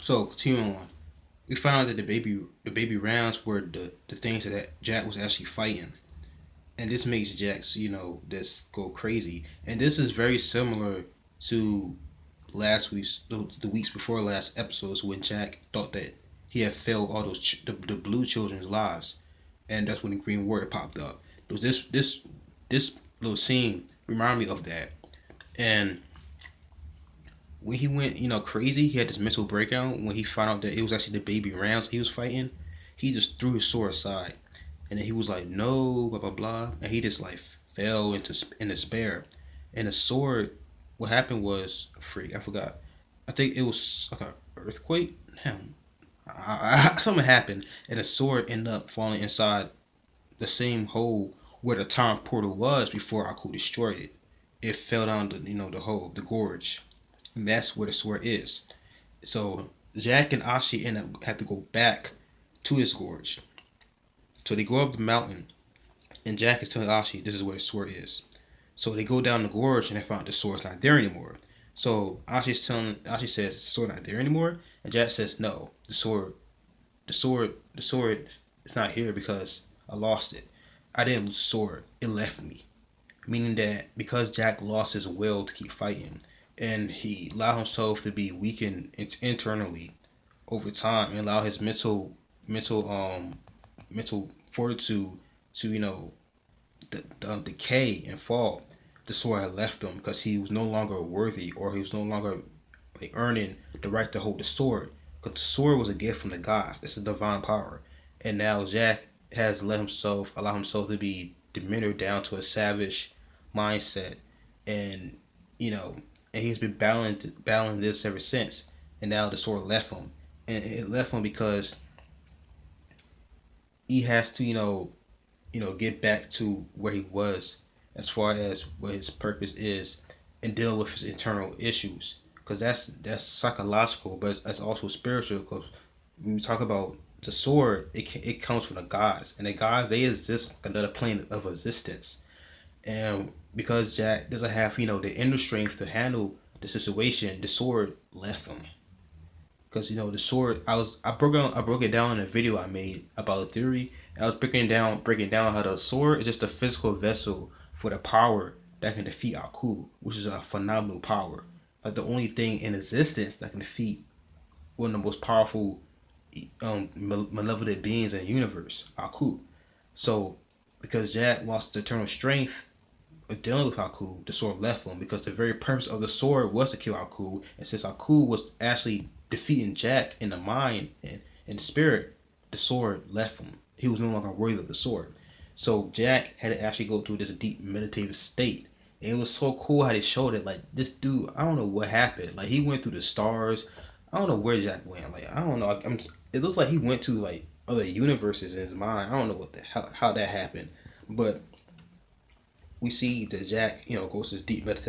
So continuing on, we found out that the baby rounds were the things that Jack was actually fighting, and this makes Jack's this go crazy. And this is very similar to last week's the weeks before last episodes when Jack thought that he had failed all those the blue children's lives, and that's when the green warrior popped up. This little scene reminded me of that. And when he went crazy, he had this mental breakdown when he found out that it was actually the baby rams he was fighting. He just threw his sword aside, and then he was like, "No, blah blah blah," and he just like fell in despair. And the sword, what happened was, freak, I forgot. I think it was like a earthquake. Damn, something happened, and the sword ended up falling inside the same hole where the time portal was before Aku destroyed it. It fell down the hole, the gorge, and that's where the sword is. So Jack and Ashi end up have to go back to his gorge. So they go up the mountain, and Jack is telling Ashi this is where the sword is. So they go down the gorge and they find the sword's not there anymore. So Ashi says the sword not there anymore, and Jack says no, the sword is not here because I lost it. I didn't lose the sword; it left me. Meaning that because Jack lost his will to keep fighting, and he allowed himself to be weakened internally over time, and allow his mental fortitude to decay and fall, the sword had left him because he was no longer worthy, or he was no longer like earning the right to hold the sword. Because the sword was a gift from the gods. It's a divine power, and now Jack has allow himself to be diminished down to a savage mindset, and you know, and he's been battling this ever since. And now the sword left him, and it left him because he has to get back to where he was as far as what his purpose is, and deal with his internal issues, because that's psychological, but it's also spiritual. Because when we talk about the sword, it comes from the gods, and the gods, they exist on another plane of existence. And because Jack doesn't have the inner strength to handle the situation, the sword left him. Because the sword, I broke it down in a video I made about a theory. I was breaking down how the sword is just a physical vessel for the power that can defeat Aku, which is a phenomenal power. Like the only thing in existence that can defeat one of the most powerful malevolent beings in the universe, Aku. So because Jack lost the eternal strength of dealing with Aku, the sword left him, because the very purpose of the sword was to kill Aku. And since Aku was actually defeating Jack in the mind and in the spirit, the sword left him. He was no longer worthy of the sword. So Jack had to actually go through this deep meditative state. And it was so cool how they showed it. Like this dude, I don't know what happened. Like he went through the stars. I don't know where Jack went. Like I don't know. It looks like he went to like other universes in his mind. I don't know how that happened, but we see that Jack, goes to this deep meditative